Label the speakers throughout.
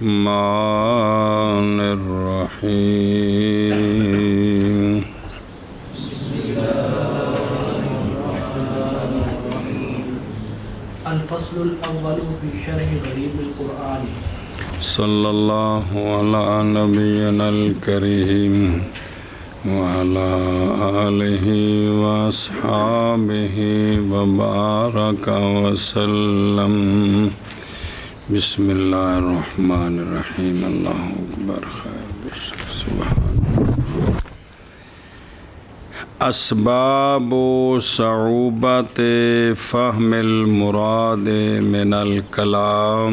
Speaker 1: الرحمن الرحيم
Speaker 2: الفصل الأول في شرح غريب القرآن.
Speaker 1: صلى الله على نبينا الكريم وعلى آله وأصحابه وبارك وسلم. بسم الله الرحمن الرحيم. الله أكبر. خير سبحان. اسباب صعوبت فہم المراد من الکلام.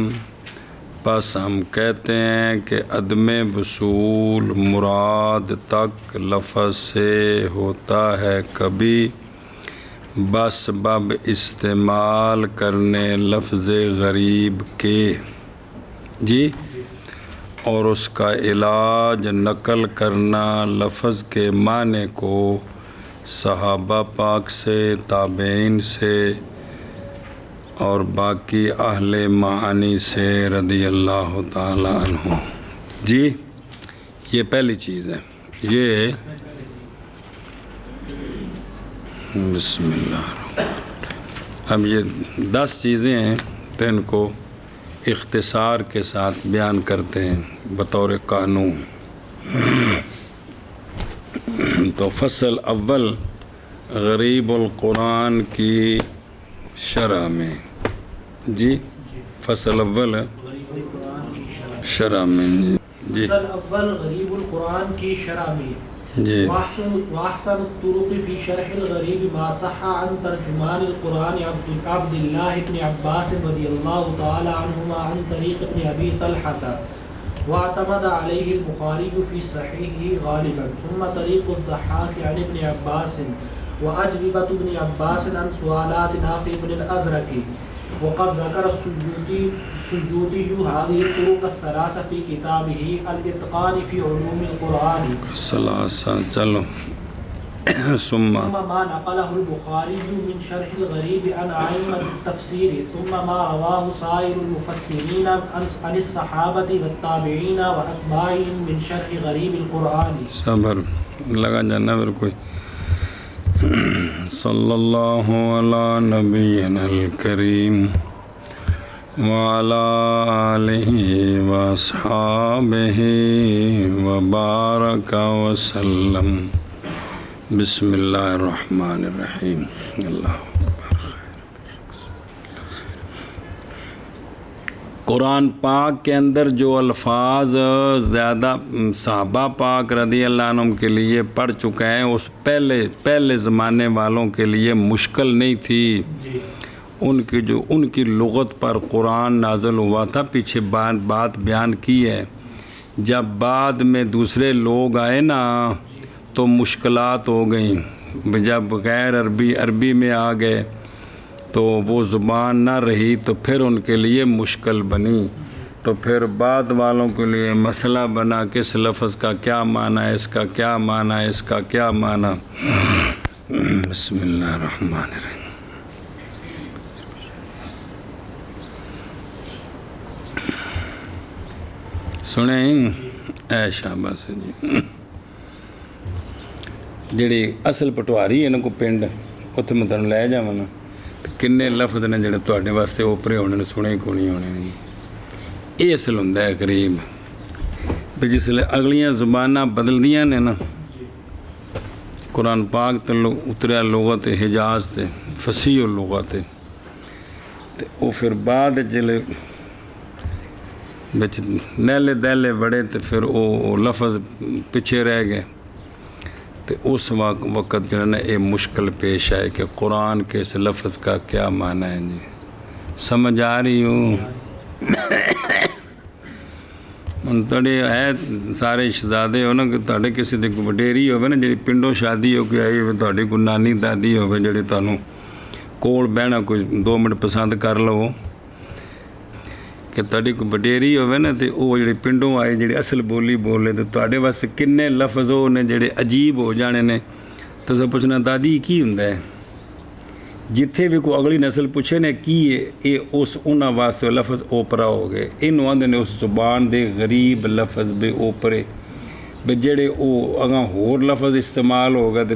Speaker 1: پس ہم کہتے ہیں کہ عدم وصول مراد تک لفظ سے ہوتا ہے کبھی بسبب استعمال کرنے لفظ غریب کے جی، اور اس کا علاج نقل کرنا لفظ کے معنی کو صحابہ پاک سے، تابعین سے اور باقی اہل معانی سے رضی اللہ تعالی عنہ. جی یہ پہلی چیز ہے. یہ بسم اللہ الرحمن. اب یہ 10 چیزیں ہیں تو ان کو اختصار کے ساتھ بیان کرتے ہیں بطور قانون. تو فصل اول غریب القرآن کی شرح میں. جی فصل اول شرح میں. جی
Speaker 2: فصل اول غریب القرآن کی شرح میں.
Speaker 1: جی
Speaker 2: واحسن الطرق في شرح الغريب ما صح عن ترجمان القرآن عبد الله بن عباس رضي الله تعالى عنهما عن طريق ابن أبي طلحة واعتمد عليه البخاري في صحيحه غالبا، ثم طريق الضحاك عن ابن عباس وأجوبة ابن عباس عن سؤالات نافع بن الأزرق. وقد ذكر السجودي هذه الطرق الثلاثة في كتابه الإتقان في علوم القرآن.
Speaker 1: چلو ثم
Speaker 2: ما نقله البخاري من شرح الغريب عن أئمة التفسير، ثم ما رواه سائر المفسرين عن الصحابة والتابعين وأتباعهم من شرح غريب القرآن.
Speaker 1: صبر لگا جانا میرے کوئی. صلی اللہ علی نبینا الکریم وعلی آلہ واصحابہ وبارک وسلم. بسم اللہ الرحمن الرحیم. اللہ قرآن پاک کے اندر جو الفاظ زیادہ صحابہ پاک رضی اللہ عنہم کے لیے پڑھ چکے ہیں اس پہلے زمانے والوں کے لیے مشکل نہیں تھی. ان کی لغت پر قرآن نازل ہوا تھا. پیچھے بات بیان کی ہے. جب بعد میں دوسرے لوگ آئے نا تو مشکلات ہو گئیں. جب غیر عربی میں آ گئے تو وہ زبان نہ رہی تو پھر ان کے لیے مشکل بنی. تو پھر بعد والوں کے لیے مسئلہ بنا کہ اس لفظ کا کیا معنی ہے، اس کا کیا معنی ہے، اس کا کیا معنی. بسم اللہ الرحمن الرحیم. سنیں اے شاباش جی. جڑی اصل پٹواری ہے نا کو پنڈ اتنے میں تمہیں لے جاواں نا کنے لفظ نے جڑے تواڈے واسطے اوپرے ہونے نے سنے کو نہیں ہونے. یہ اصل ہوندا ہے قریب بھی جسلے اگلیاں زباناں بدلدیاں نے نا. قرآن پاک تے اتریا لغت حجاز تے فصیح اللغت تے او پھر بعد جلے بچ نیلے دہلے بڑے تے پھر او لفظ پیچھے رہ گئے. تو اس وقت جو ہے نا یہ مشکل پیش آئے کہ قرآن کے اس لفظ کا کیا معنی ہے. جی سمجھ آ رہی ہوں. تھوڑے ہے سارے شہزادے ہو نا کہ تھوڑے کسی دی کوئی وڈیری ہوئے نا جی پنڈوں شادی ہو کے آئی ہوئے تھوڑی کوئی نانی دادی ہوئے جی تمہیں کول بہنا کوئی 2 منٹ پسند کر لو کہ تھوڑی کوئی وڈیری ہوئے نا تو وہ جی پنڈوں آئے جی اصل بولی بولے تو تھوڑے واسطے کنے لفظ وہ نے جڑے عجیب ہو جانے نے. تو سب پوچھنا دادی کی ہوندا ہے ਜਿੱਥੇ ਵੀ ਕੋਈ ਅਗਲੀ ਨਸਲ ਪੁੱਛੇ ਨੇ ਕੀ ਇਹ ਉਸ ਉਹਨਾਂ ਵਾਸਤੇ ਲਫ਼ਜ਼ ਓਪਰਾ ਹੋ ਗਏ। ਇਹਨੂੰ ਆਂਦੇ ਨੇ ਉਸ ਜ਼ੁਬਾਨ ਦੇ ਗਰੀਬ ਲਫ਼ਜ਼ ਵੀ ਓਪਰੇ ਵੀ ਜਿਹੜੇ ਉਹ ਅਗਾਂ ਹੋਰ ਲਫ਼ਜ਼ ਇਸਤੇਮਾਲ ਹੋ ਗਏ ਤੇ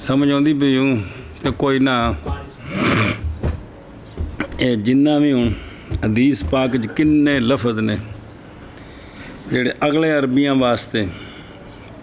Speaker 1: ਸਮਝ ਆਉਂਦੀ ਵੀ ਹੂੰ ਤੇ ਕੋਈ ਨਾ ਇਹ ਜਿੰਨਾ ਵੀ ਹੁਣ ਹਦੀਸ ਪਾਕ 'ਚ ਕਿੰਨੇ ਲਫ਼ਜ਼ ਨੇ ਜਿਹੜੇ ਅਗਲੇ ਅਰਬੀਆਂ ਵਾਸਤੇ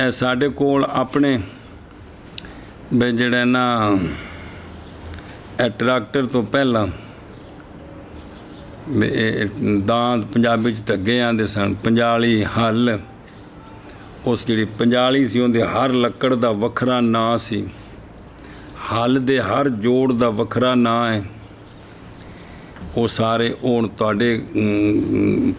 Speaker 1: ਇਹ ਸਾਡੇ ਕੋਲ ਆਪਣੇ ਵੀ ਜਿਹੜਾ ਨਾ ਇਹ ਟਰੈਕਟਰ ਤੋਂ ਪਹਿਲਾਂ ਦਾਂਦ ਪੰਜਾਬੀ 'ਚ ਢੱਗੇ ਆਉਂਦੇ ਸਨ, ਪੰਜਾਲੀ ਹੱਲ। ਉਸ ਜਿਹੜੀ ਪੰਜਾਲੀ ਸੀ ਉਹਦੇ ਹਰ ਲੱਕੜ ਦਾ ਵੱਖਰਾ ਨਾਂ ਸੀ, ਹੱਲ ਦੇ ਹਰ ਜੋੜ ਦਾ ਵੱਖਰਾ ਨਾਂ ਹੈ। ਉਹ ਸਾਰੇ ਹੁਣ ਤੁਹਾਡੇ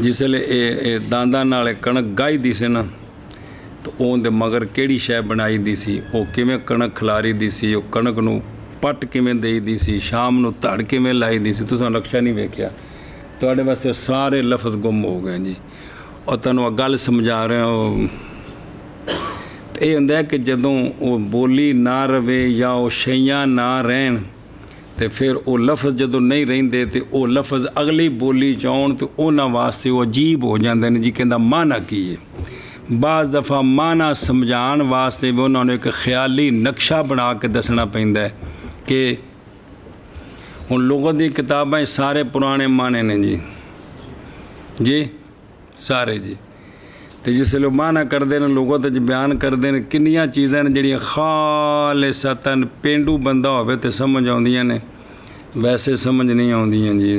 Speaker 1: ਜਿਸ ਵੇਲੇ ਇਹ ਦਾਂਦਾਂ ਨਾਲ ਕਣਕ ਗਾਈ ਦੀ ਸੀ ਨਾ ਤਾਂ ਉਹਦੇ ਮਗਰ ਕਿਹੜੀ ਸ਼ੈ ਬਣਾਈ ਦੀ ਸੀ, ਉਹ ਕਿਵੇਂ ਕਣਕ ਖਿਲਾਰੀ ਦੀ ਸੀ, ਉਹ ਕਣਕ ਨੂੰ ਪੱਟ ਕਿਵੇਂ ਦੇਈ ਦੀ ਸੀ, ਸ਼ਾਮ ਨੂੰ ਧੜ ਕਿਵੇਂ ਲਾਈ ਦੀ ਸੀ, ਤੁਸੀਂ ਨਕਸ਼ਾ ਨਹੀਂ ਵੇਖਿਆ। ਤੁਹਾਡੇ ਵਾਸਤੇ ਸਾਰੇ ਲਫ਼ਜ਼ ਗੁੰਮ ਹੋ ਗਏ ਜੀ। ਉਹ ਤੁਹਾਨੂੰ ਇਹ ਗੱਲ ਸਮਝਾ ਰਿਹਾ ਉਹ ਇਹ ਹੁੰਦਾ ਕਿ ਜਦੋਂ ਉਹ ਬੋਲੀ ਨਾ ਰਵੇ ਜਾਂ ਉਹ ਸ਼ਈਆਂ ਨਾ ਰਹਿਣ ਤੇ ਫਿਰ ਉਹ ਲਫ਼ਜ਼ ਜਦੋਂ ਨਹੀਂ ਰਹਿੰਦੇ ਤੇ ਉਹ ਲਫ਼ਜ਼ ਅਗਲੀ ਬੋਲੀ 'ਚ ਆਉਣ ਤੇ ਉਹਨਾਂ ਵਾਸਤੇ ਉਹ ਅਜੀਬ ਹੋ ਜਾਂਦੇ ਨੇ ਜੀ। ਕਹਿੰਦਾ ਮਾਨਾ ਕੀ ਹੈ। ਬਾਜ਼ ਦਫਾ ਮਾਨਾ ਸਮਝਾਉਣ ਵਾਸਤੇ ਵੀ ਉਹਨਾਂ ਨੂੰ ਇੱਕ ਖਿਆਲੀ ਨਕਸ਼ਾ ਬਣਾ ਕੇ ਦੱਸਣਾ ਪੈਂਦਾ ਕਿ ਹੁਣ ਲੁਗਤ ਦੀ ਕਿਤਾਬਾਂ ਸਾਰੇ ਪੁਰਾਣੇ ਮਾਨੇ ਨੇ ਜੀ ਸਾਰੇ ਜੀ। ਤੇ ਜਿਸ ਵੇਲੇ ਮਾਨਾ ਕਰਦੇ ਨੇ ਲੁਗਤ 'ਚ ਬਿਆਨ ਕਰਦੇ ਨੇ ਕਿੰਨੀਆਂ ਚੀਜ਼ਾਂ ਨੇ ਜਿਹੜੀਆਂ ਖਾਲਿਸਤਨ ਪੇਂਡੂ ਬੰਦਾ ਹੋਵੇ ਤੇ ਸਮਝ ਆਉਂਦੀਆਂ ਨੇ, ਵੈਸੇ ਸਮਝ ਨਹੀਂ ਆਉਂਦੀਆਂ ਜੀ।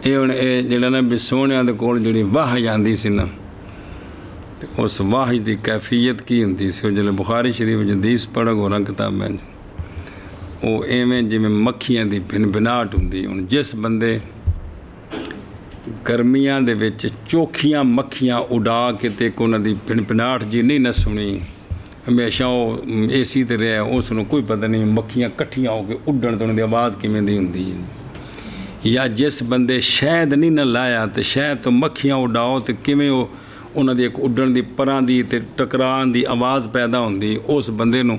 Speaker 1: ਇਹ ਹੁਣ ਇਹ ਜਿਹੜਾ ਨਾ ਵੀ ਸੋਹਣਿਆਂ ਦੇ ਕੋਲ ਜਿਹੜੀ ਵਾਹ ਜਾਂਦੀ ਸੀ ਨਾ ਤੇ ਉਸ ਵਾਹ ਦੀ ਕੈਫੀਅਤ ਕੀ ਹੁੰਦੀ ਸੀ। ਉਹ ਜਿਹੜੇ ਬੁਖਾਰੀ ਸ਼ਰੀਫ ਹਦੀਸ ਪੜ੍ਹ ਹੋਰਾਂ ਕਿਤਾਬਾਂ ਉਹ ਐਵੇਂ ਜਿਵੇਂ ਮੱਖੀਆਂ ਦੀ ਭਿਨਭਿਨਾਹਟ ਹੁੰਦੀ। ਹੁਣ ਜਿਸ ਬੰਦੇ ਗਰਮੀਆਂ ਦੇ ਵਿੱਚ ਚੋਖੀਆਂ ਮੱਖੀਆਂ ਉਡਾ ਕੇ ਤੇ ਉਹਨਾਂ ਦੀ ਭਿਨਭਿਨਾਹਟ ਜੀ ਨਹੀਂ ਨਾ ਸੁਣੀ, ਹਮੇਸ਼ਾ ਉਹ ਏਸੀ 'ਤੇ ਰਿਹਾ, ਉਸ ਨੂੰ ਕੋਈ ਪਤਾ ਨਹੀਂ ਮੱਖੀਆਂ ਇਕੱਠੀਆਂ ਹੋ ਕੇ ਉੱਡਣ ਤੇ ਉਹਨਾਂ ਦੀ ਆਵਾਜ਼ ਕਿਵੇਂ ਦੀ ਹੁੰਦੀ ਹੈ। ਜਾਂ ਜਿਸ ਬੰਦੇ ਸ਼ਹਿਦ ਨਹੀਂ ਨਾ ਲਾਇਆ ਤੇ ਸ਼ਹਿਦ ਤੋਂ ਮੱਖੀਆਂ ਉਡਾਓ ਤੇ ਕਿਵੇਂ ਉਹ ਉਹਨਾਂ ਦੀ ਇੱਕ ਉੱਡਣ ਦੀ ਪਰਾਂ ਦੀ ਤੇ ਟਕਰਾਉਣ ਦੀ ਆਵਾਜ਼ ਪੈਦਾ ਹੁੰਦੀ। ਉਸ ਬੰਦੇ ਨੂੰ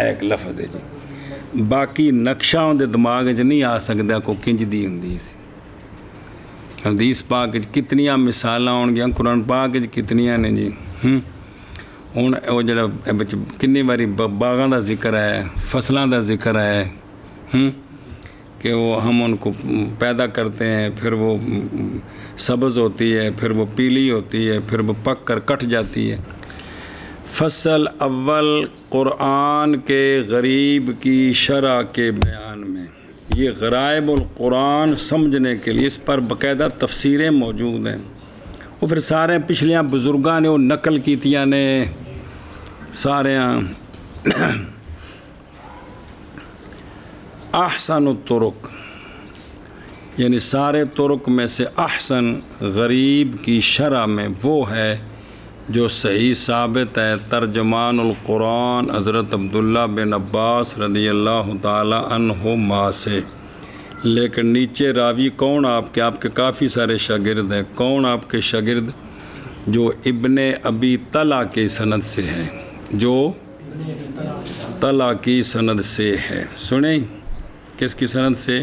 Speaker 1: ਇੱਕ ਲਫ਼ਜ਼ ਹੈ ਜੀ। ਬਾਕੀ ਨਕਸ਼ਾ ਉਹਦੇ ਦਿਮਾਗ 'ਚ ਨਹੀਂ ਆ ਸਕਦਾ ਕੋਈ ਕਿੰਜ ਦੀ ਹੁੰਦੀ ਸੀ। ਹਦੀਸ ਪਾਕ 'ਚ ਕਿਤਨੀਆਂ ਮਿਸਾਲਾਂ ਆਉਣਗੀਆਂ, ਕੁਰਾਨ ਪਾਕ 'ਚ ਕਿਤਨੀਆਂ ਨੇ ਜੀ। ਹੁਣ ਉਹ ਜਿਹੜਾ ਵਿੱਚ ਕਿੰਨੀ ਵਾਰੀ ਬਾਗਾਂ ਦਾ ਜ਼ਿਕਰ ਹੈ, ਫਸਲਾਂ ਦਾ ਜ਼ਿਕਰ ਹੈ کہ وہ ہم ان کو پیدا کرتے ہیں، پھر وہ سبز ہوتی ہے، پھر وہ پیلی ہوتی ہے، پھر وہ پک کر کٹ جاتی ہے۔ فصل اول قرآن کے غریب کی شرح کے بیان میں، یہ غرائب القرآن سمجھنے کے لیے اس پر باقاعدہ تفسیریں موجود ہیں۔ وہ پھر سارے پچھلیاں بزرگاں نے وہ نقل کیتیاں نے سارے احسن الطرق، یعنی سارے طرق میں سے احسن غریب کی شرح میں وہ ہے جو صحیح ثابت ہے ترجمان القرآن حضرت عبداللہ بن عباس رضی اللہ تعالی عنہما سے۔ لیکن نیچے راوی کون آپ کے کافی سارے شاگرد ہیں۔ کون آپ کے شاگرد؟ جو ابن ابی طلحہ کی سند سے ہے، جو طلحہ کی سند سے ہے۔ سنیں کس کی سند سے؟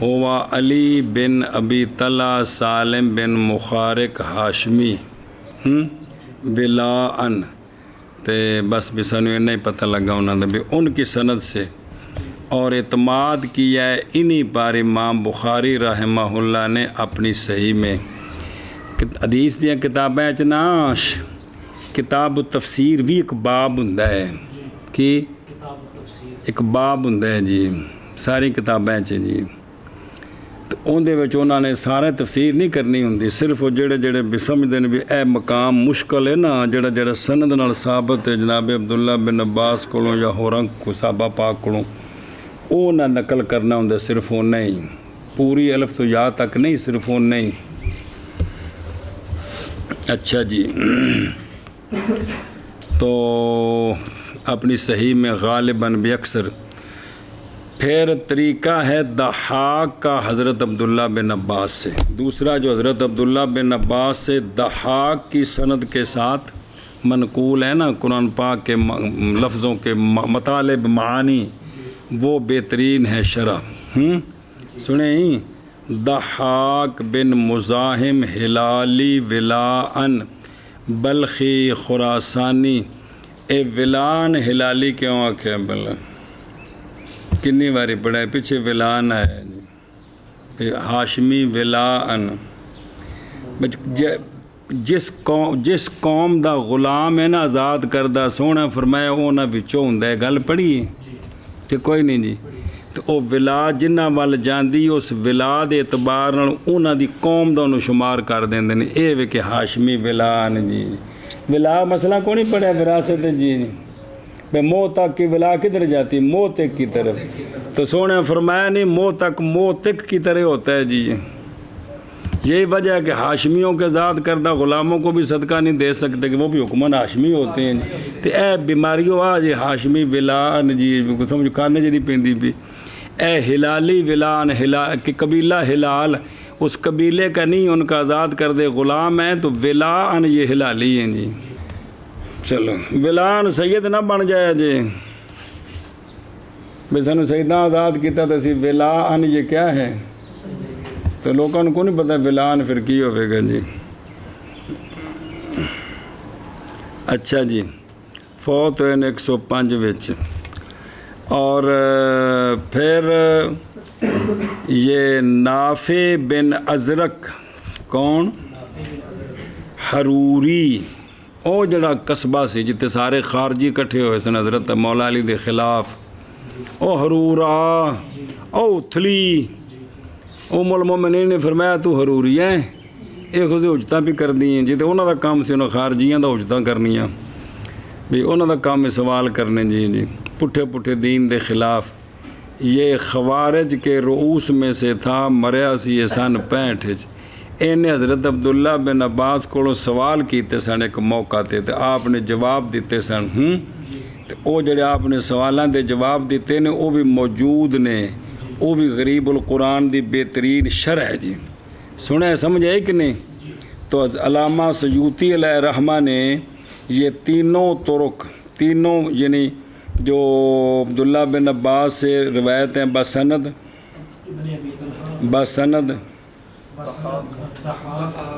Speaker 1: ہوا علی بن ابی طلحہ سالم بن مخارق ہاشمی بلا ان تے بس بھی سانو نہیں پتہ لگا انہوں نے بھی ان کی سند سے، اور اعتماد کیا ہے انہی پر امام بخاری رحمہ اللہ نے اپنی صحیح میں۔ حدیث دیا کتابیں چناش کتاب التفسیر بھی ایک باب ہوندا ہے کہ ایک باب ہوندا ہے جی ساری کتابیں جی، تو اندے وچ انہوں نے سارے تفسیر نہیں کرنی ہوندی، صرف وہ جڑے بھی سمجھتے ہیں بھی اے مقام مشکل ہے نا جڑا سند نال ثابت ہے جناب عبداللہ بن عباس کولوں یا ہوراں کو صحابہ پاک کولوں، وہ نہ نقل کرنا ہوں صرف اونا ہی، پوری الف تو یا تک نہیں، صرف اونا ہی۔ اچھا جی، تو اپنی صحیح میں غالباً بھی اکثر۔ پھر طریقہ ہے ضحاک کا حضرت عبداللہ بن عباس سے، دوسرا جو حضرت عبداللہ بن عباس سے ضحاک کی سند کے ساتھ منقول ہے نا قرآن پاک کے لفظوں کے مطالب معانی، وہ بہترین ہے شرح۔ سنیں، ضحاک بن مزاحم ہلالی ولاءن بلخی خراسانی، اے ولان ہلالی کیوں آکھے بلا کنی باری پڑھا ہے، پیچھے ولان ہے، ہاشمی ولاءن۔ جس قوم دا غلام ہے نا آزاد کردہ، سونا فرمایا اونا وچوں ہوندا ہے، گل پڑھی تے کوئی نہیں جی، تو او ولا جنہ وال جاندی اس ولا دے اعتبار نال اونا دی قوم دا انہوں شمار کر دیندے نے، اے وے کہ ہاشمی ولان جی، ولا مسئلہ کو نہیں پڑھا وراثت جی، بے موت تک کی ولا کدھر جاتی؟ موتک کی طرف، تو سونے فرمایا نہیں موتک موتک کی طرح ہوتا ہے جی۔ یہی وجہ ہے کہ ہاشمیوں کے ذات کردہ غلاموں کو بھی صدقہ نہیں دے سکتے کہ وہ بھی حکمن ہاشمی ہوتے ہیں، تو اے بیماریوں آج ہاشمی ولان جی سمجھ کھانے جی نہیں پیندی بھی، اے ہلالی ولان کہ قبیلہ ہلال اس قبیلے کا نہیں، ان کا آزاد کردے غلام ہیں، تو ولان یہ ہلالی ہیں جی۔ چلو ولان سید نہ بن جائے جی، بے سانو سیدہ آزاد کیتا تو اسی ولان یہ کیا ہے، تو لوگوں کو نہیں پتا ولان پھر کی ہوئے گا جی۔ اچھا جی، فوت ہوئے 105 وچ، اور پھر یہ نافع بن ازرق کون؟ حروری، او جڑا قصبہ سی جتے سارے خارجی کٹھے ہوئے سن حضرت مولا علی دے خلاف، او حرورا او اتھلی، ام المومنین نے فرمایا تو حروری ہے، یہ خود اجتاں بھی کر دی ہیں جی، تو انہوں دا کام سی انہوں خارجیاں دا اجتاں کرنیاں بھی، انہوں دا کام سوال کرنے جی پٹھے پٹھے دین دے خلاف۔ یہ خوارج کے رؤوس میں سے تھا، مریا سی یہ سن 65۔ انہیں حضرت عبداللہ بن عباس کو سوال کیتے سن ایک موقع تے، تو آپ نے جواب دیتے سن، تو وہ جڑے آپ نے سوالاں دے جواب دیتے نے وہ بھی موجود نے، وہ بھی غریب القرآن دی بہترین شرح ہے جی، سنے سمجھ آئی کہ نہیں؟ تو علامہ سیوطی علیہ رحمہ نے یہ تینوں طرق، تینوں یعنی جو عبداللہ بن عباس سے روایت ہیں بسند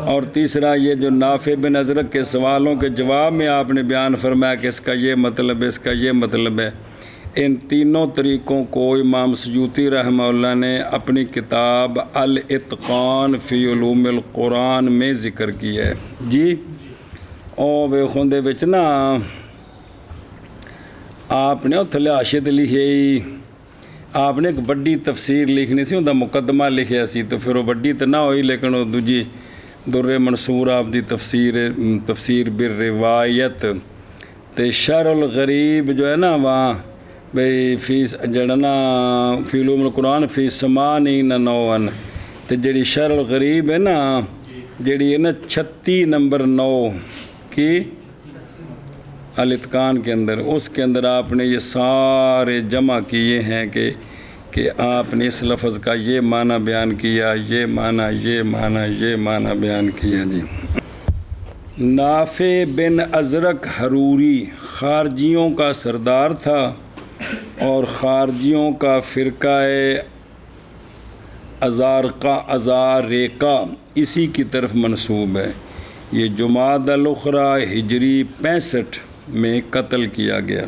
Speaker 1: اور تیسرا یہ جو نافع بن ازرق کے سوالوں کے جواب میں آپ نے بیان فرمایا کہ اس کا یہ مطلب ہے، اس کا یہ مطلب ہے، ان تینوں طریقوں کو امام سیوطی رحمہ اللہ نے اپنی کتاب الاتقان فی علوم القرآن میں ذکر کیا ہے جی۔ اور بے خوندے وچ نا آپ نے تھلے حاشیت لکھی، آپ نے ایک بڑی تفسیر لکھنی سی، ان کا مقدمہ لکھیا سی، تو پھر وہ بڑی تو نہ ہوئی، لیکن وہ دوجی در منصور آپ دی تفسیر بالروایت، تے شرح الغریب جو ہے نا وہاں بھئی فی جڑنا فی علوم القرآن فی ثمانین نوعن، تے جڑی شرح الغریب ہے نا جڑی ہے نا 36 نمبر 9 کی الاتقان کے اندر، اس کے اندر آپ نے یہ سارے جمع کیے ہیں کہ آپ نے اس لفظ کا یہ معنی بیان کیا، یہ معنی، یہ معنی، یہ معنی بیان کیا جی۔ نافع بن ازرق حروری خارجیوں کا سردار تھا اور خارجیوں کا فرقہ ازارقہ اسی کی طرف منسوب ہے۔ یہ جمادی الاخری ہجری 65 میں قتل کیا گیا۔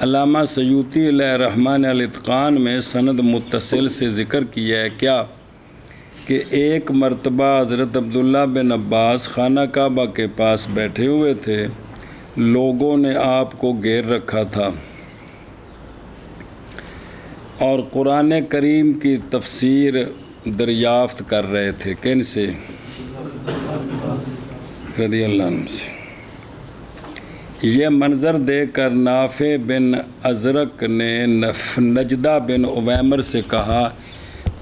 Speaker 1: علامہ سیوطی علیہ رحمہ نے الاتقان میں سند متصل سے ذکر کیا ہے کیا کہ ایک مرتبہ حضرت عبداللہ بن عباس خانہ کعبہ کے پاس بیٹھے ہوئے تھے، لوگوں نے آپ کو گھیر رکھا تھا اور قرآن کریم کی تفسیر دریافت کر رہے تھے، کن سے؟ رضی اللہ عنہ سے۔ یہ منظر دیکھ کر نافع بن ازرق نے نجدہ بن عویمر سے کہا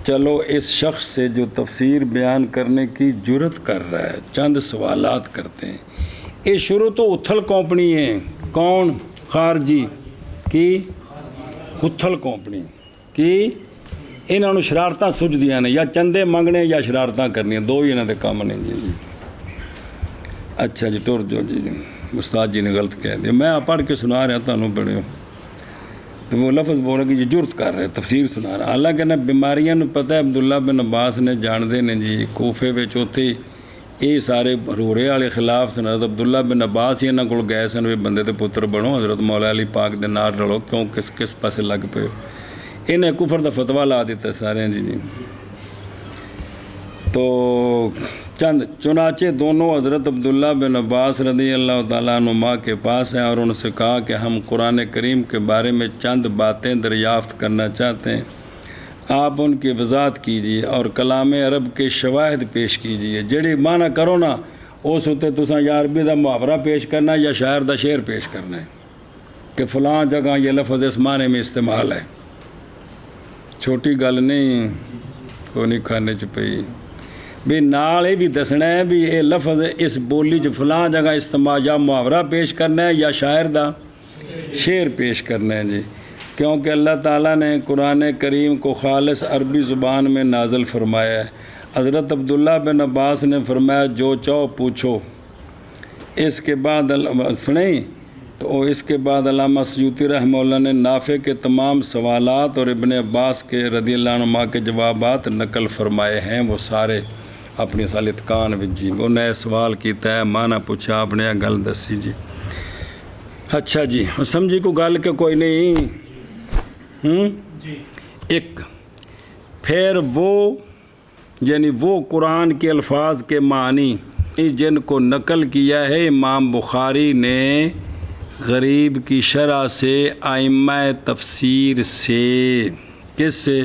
Speaker 1: چلو اس شخص سے جو تفسیر بیان کرنے کی جرت کر رہا ہے چند سوالات کرتے ہیں. یہ شروع تو اتھل کمپنی ہے. کون؟ خارجی کی اتھل کمپنی کی. انہوں نے شرارتاں سجدیاں نے، یا چندے منگنے یا شرارتاں کرنی، دو ہی انہوں نے کام نے جی. اچھا جی ٹر جو جی استاد جی نے غلط کہہ دیا. میں پڑھ کے سنا رہا تمہیں پڑھو تو وہ لفظ بول رہا کہ یہ جرت کر رہے تفسیر سنا رہا. حالانکہ نہ بیماریاں پتہ ہے عبداللہ بن عباس نے جانتے ہیں جی کوفے وچ اوتھے یہ سارے رورے والے خلاف سن. حضرت عبداللہ بن عباس ہی انہوں کو گئے سن بھی بندے دے پتر بنو، حضرت مولا علی پاک دے نال رلو، کیوں کس پاسے لگ پے. انہیں کفر دا فتویٰ لا دیتا سارے جی. تو چنانچہ دونوں حضرت عبداللہ بن عباس رضی اللہ تعالیٰ عنہما کے پاس ہیں اور ان سے کہا کہ ہم قرآن کریم کے بارے میں چند باتیں دریافت کرنا چاہتے ہیں. آپ ان کی وضاحت کیجیے اور کلام عرب کے شواہد پیش کیجیے. جڑی معنی کرو نا اس ہوتے تساں یا عربی دا محاورہ پیش کرنا یا شاعر دا شعر پیش کرنا ہے کہ فلاں جگہ یہ لفظ اس معنی میں استعمال ہے. چھوٹی گل نہیں کوئی نہیں کھانے چپئی بھی نال یہ بھی دسنا ہے بھی یہ لفظ اس بولی جو فلاں جگہ استعمال یا محاورہ پیش کرنا ہے یا شاعر دا شعر پیش کرنا ہے جی. کیونکہ اللہ تعالیٰ نے قرآن کریم کو خالص عربی زبان میں نازل فرمایا ہے. حضرت عبداللہ بن عباس نے فرمایا جو چاہو پوچھو. اس کے بعد سنیں تو اس کے بعد علامہ سیوطی رحمہ اللہ نے نافع کے تمام سوالات اور ابن عباس کے رضی اللہ عنہما کے جوابات نقل فرمائے ہیں. وہ سارے اپنی سالتکان وچ جی وہ نئے سوال کیتا ہے معنی پوچھا آپ نے گل دسی جی. اچھا جی سمجھی کو گل کہ کوئی نہیں. ایک پھر وہ یعنی وہ قرآن کے الفاظ کے معنی جن کو نقل کیا ہے امام بخاری نے غریب کی شرح سے ائمہ تفسیر سے. کس سے؟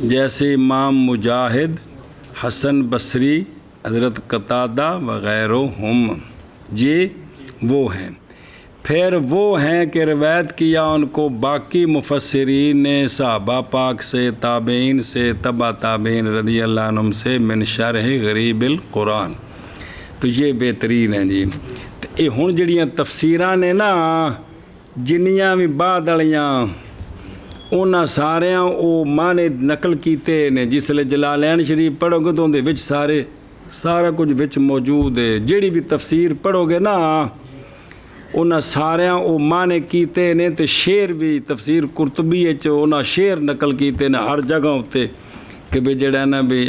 Speaker 1: جیسے امام مجاہد، حسن بصری، حضرت قتادہ وغیرہم جی وہ ہیں. پھر وہ ہیں کہ روایت کیا ان کو باقی مفسرین نے صحابہ پاک سے، تابعین سے، تبع تابعین رضی اللہ عنہم سے من شرح غریب القرآن. تو یہ بہترین ہیں جی. یہ ہوں جڑیاں تفسیراں نے نا جنیاں بھی بعد والیاں انہاں ساریاں او معنی نقل کیتے نے. جس لئے جلالین شریف پڑھو گے تو اندے وچ سارا کچھ وچ موجود ہے. جیڑی بھی تفسیر پڑھو گے نا انہاں ساریاں او معنی کیتے نے. تے شعر بھی تفسیر قرطبی وچ انہاں شعر نقل کیتے نے ہر جگہ اتے کہ بھی جڑا نا بھی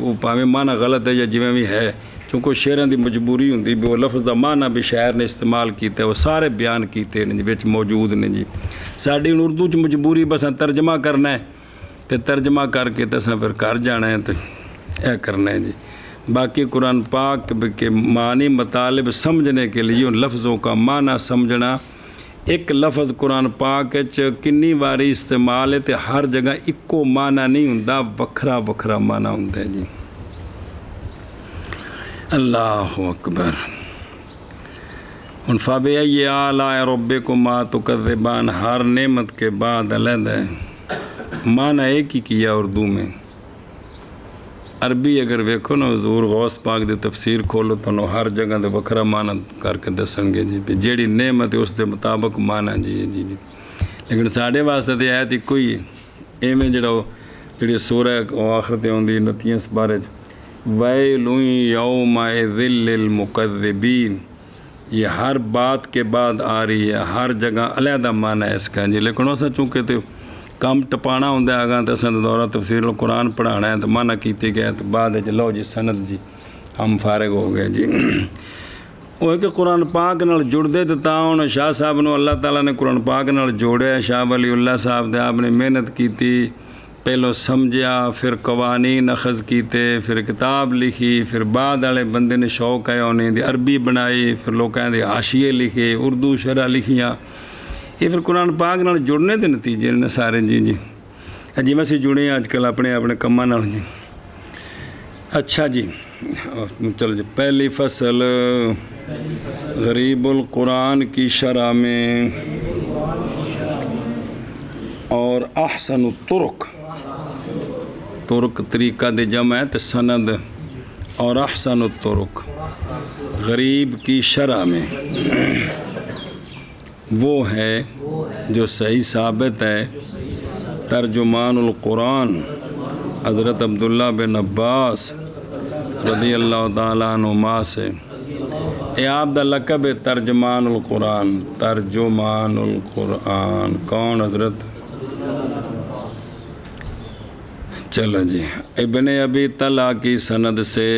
Speaker 1: وہ پاویں معنی غلط ہے یا جویں بھی ہے چونکہ شعراں دی مجبوری ہوندی بھی وہ لفظ دا معنی بھی شاعر نے استعمال کیتا ہے وہ سارے بیان کیتے نے وچ موجود نے جی. ساڈی اردو چ مجبوری بس ترجمہ کرنا ہے تے ترجمہ کر کے تے پھر گھر جانا ہے تے اے کرنا ہے جی. باقی قرآن پاک کے معنی مطالب سمجھنے کے لیے ان لفظوں کا معنی سمجھنا. ایک لفظ قرآن پاک کنی واری استعمال ہے تے ہر جگہ اکو معنی نہیں ہوندا وکھرا وکھرا معنی ہوندا ہے جی. اللہ اکبر. ان فَبِأَيِّ آلَاءِ رَبِّكُمَا تُكَذِّبَانِ ہر نعمت کے بعد علیحدہ ہے معنی ایک ہی کیا اردو میں. عربی اگر ویکھو نا حضور غوث پاک دی تفسیر کھولو تو ہر جگہ دے وکھرا معنی کر کے دسن گے جی جیڑی نعمت ہے اس دے مطابق معنی جی جی جی. لیکن ساڈے واسطے تے آیت ایک ہی ہے. ایویں جڑی سورہ آخر تے ہوندی 29 بارے وَيْلٌ يَوْمَئِذٍ لِّلْمُكَذِّبِينَ یہ ہر بات کے بعد آ رہی ہے ہر جگہ علیحدہ معنی ہے اس کا جی. لیکن اسا چونکہ تے کام ٹپانا ہوں آگاہ تو اصل دورہ تفسیر القرآن پڑھانا ہے تو معنی کیتے گئے تو بعد لو جی سند جی ہم فارغ ہو گئے جی. وہ کہ قرآن پاک نال جڑتے تو تاؤں شاہ صاحب نو اللہ تعالیٰ نے قرآن پاک نال جوڑیا. شاہ ولی اللہ صاحب دے آپ نے محنت کیتی پہلو سمجھیا پھر قوانین اخذ کیتے پھر کتاب لکھی پھر بعد والے بندے نے شوق ہے انہیں دی عربی بنائی پھر لوگوں دے حاشیے لکھے اردو شرح لکھیاں. یہ پھر قرآن پاک نال جڑنے دے نتیجے نے سارے جی جی جی میں سے جڑے ہیں آج کل اپنے کماں نال جی. اچھا جی چلو جی پہلی فصل غریب القرآن کی شرح میں، اور احسن الطرق، طرق طریقہ دے جمع ہے تو سند، اور احسن الطرق غریب کی شرح میں وہ ہے جو صحیح ثابت ہے ترجمان القرآن حضرت عبداللہ بن عباس رضی اللہ تعالیٰ عنہما سے۔ اے آپ دا لقب ہے ترجمان القرآن، ترجمان القرآن کون؟ حضرت چلو جی ابن ابی طلحہ کی سند سے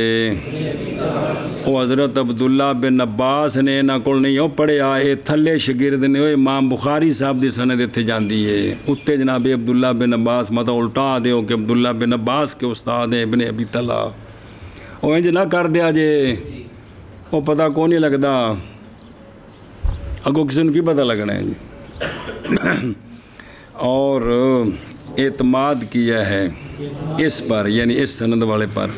Speaker 1: وہ حضرت عبداللہ بن عباس نے انہاں کول نہیں پڑھیا، اے تھلے شگرد نے، وہ امام بخاری صاحب دی سند اتنے جاندی ہے، اتنے جناب عبداللہ بن عباس مطلب الٹا دیو کہ عبداللہ بن عباس کے استاد ہیں ابن ابی طلحہ، وہ انج نہ کر دیا جے، وہ پتہ کو نہیں لگتا، اگو کسی نے کی پتہ لگنا ہے جی۔ اور اعتماد کیا ہے اس پر، یعنی اس سند والے پر،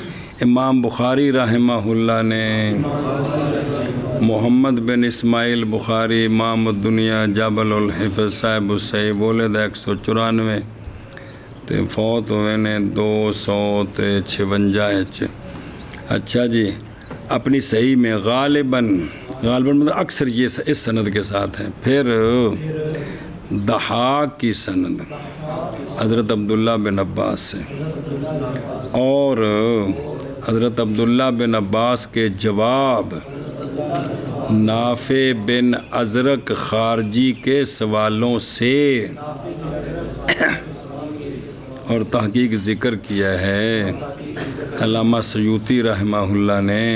Speaker 1: امام بخاری رحمہ اللہ نے محمد بن اسماعیل بخاری امام الدنیا جبل الحفظ صاحب صحیح بولے دا 194 تے فوت ہوئے نے 256۔ اچھا جی، اپنی صحیح میں غالباً مطلب اکثر یہ اس سند کے ساتھ ہیں۔ پھر ضحاک کی سند حضرت عبداللہ بن عباس سے، اور حضرت عبداللہ بن عباس کے جواب نافع بن ازرق خارجی کے سوالوں سے، اور تحقیق ذکر کیا ہے علامہ سیوطی رحمہ اللہ نے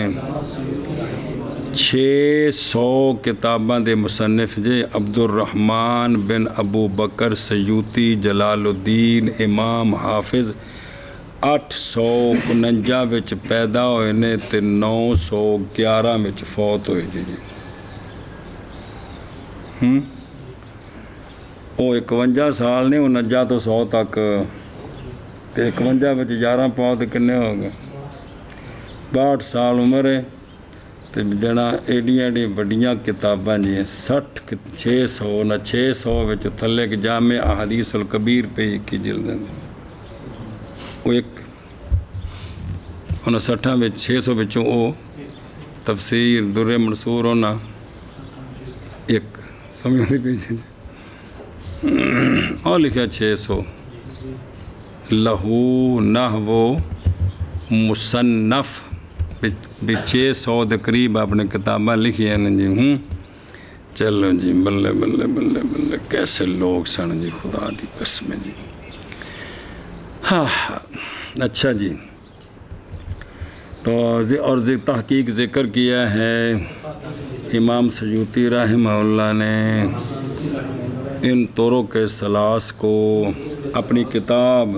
Speaker 1: 600 کتاباں دے مصنف جے عبد الرحمن بن ابو بکر سیوطی جلال الدین امام حافظ 849 وچ پیدا ہوئے نے تے 911 وچ فوت ہوئے جی۔ وہ 51 سال نے، 49 تو 100 تک، تے 51 وچ 11 پاؤ تے کنے ہو گئے، 62 سال عمر ہے۔ تے جنا ایڈیاں وڈیاں کتاباں جی 600 وچ تھلے کے جامع احادیث الکبیر پہ کی جلد ہیں، وہ ایک 59 وچ 600 وچوں او تفسیر در منصور ہونا ایک سمجھنے پہ جی اور لکھا 600 لہو نحو مصنف 600 دے قریب آپ نے کتاباں لکھی ہیں جی۔ چلو جی، بلے بلے بلے بلے کیسے لوگ سن جی، خدا دی قسم جی۔ ہاں اچھا جی، تو اور تحقیق ذکر کیا ہے امام سیوطی رحمہ اللہ نے ان طرق ثلاث کو اپنی کتاب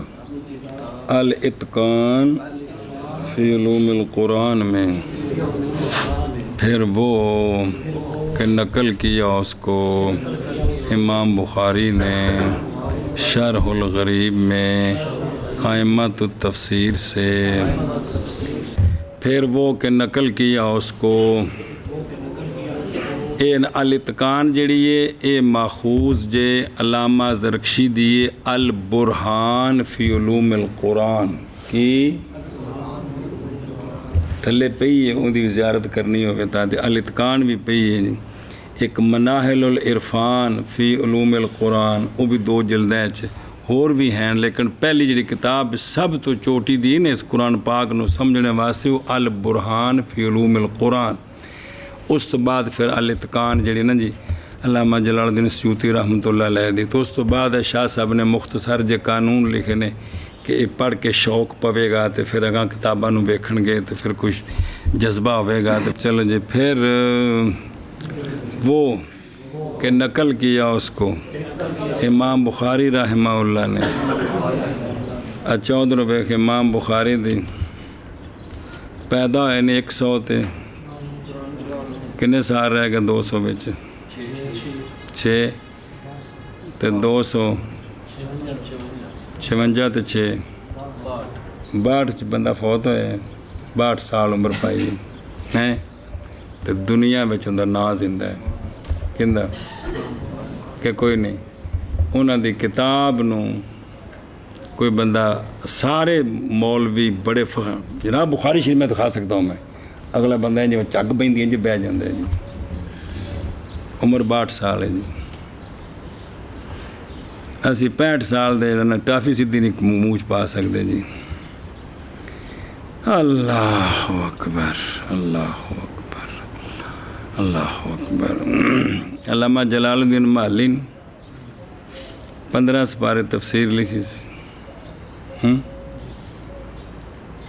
Speaker 1: الاتقان فی علوم القرآن میں، پھر وہ کہ نقل کیا اس کو امام بخاری نے شرح الغریب میں ائمۃ التفسیر سے، پھر وہ کہ نقل کیا اس کو الاتقان جڑی ہے اے ماخوذ جے علامہ زرکشی دیے البرہان فی علوم القرآن کی تھلے پئی ہے، ان دی زیارت کرنی ہوگی تاکہ الاتقان بھی پئی ہے۔ ایک مناہل العرفان فی علوم القرآن، وہ بھی 2 جلدیں اور بھی ہیں، لیکن پہلی جڑی کتاب سب تو چوٹی دی نے اس قرآن پاک نو سمجھنے واسطے وہ البرہان فی علوم القرآن۔ اس تو بعد پھر الاتقان جڑی نا جی علامہ جلال الدین سیوطی رحمۃ اللہ علیہ دی، تو اس تو بعد شاہ صاحب نے مختصر جے قانون لکھے نے کہ یہ پڑھ کے شوق پوے گا تو پھر اگاں کتاباں نو ویکھن گے تو پھر کچھ جذبہ ہوئے گا۔ تو چلو جی، پھر وہ کہ نقل کیا اس کو امام بخاری رحمہ اللہ نے۔ اچھا ادھر ویکھ امام بخاری دی پیدا ہوئے نے 100 تے کنے سال رہ گئے 200 وچ 6 تے 256 تے 6 62 بندہ فوت ہوئے، 62 سال عمر پائی ہیں، تو دنیا میں اندر نا زندہ ہے کہندا کہ کوئی نہیں انہاں دی کتاب نو کوئی بندہ سارے مولوی بڑے فخر جناب بخاری شریف میں دکھا سکتا ہوں میں اگلا بندہ ہے جی چگ پیندی ہے جی بہ جاندا ہے جی عمر 62 سال ہے جی اسی 65 سال دے جڑا ٹافی سیدھی نہیں منہ پا سکتے جی اللہ اکبر اللہ اکبر اللہ اکبر علامہ جلال الدین محلی نے 15 سپارے تفسیر لکھی سی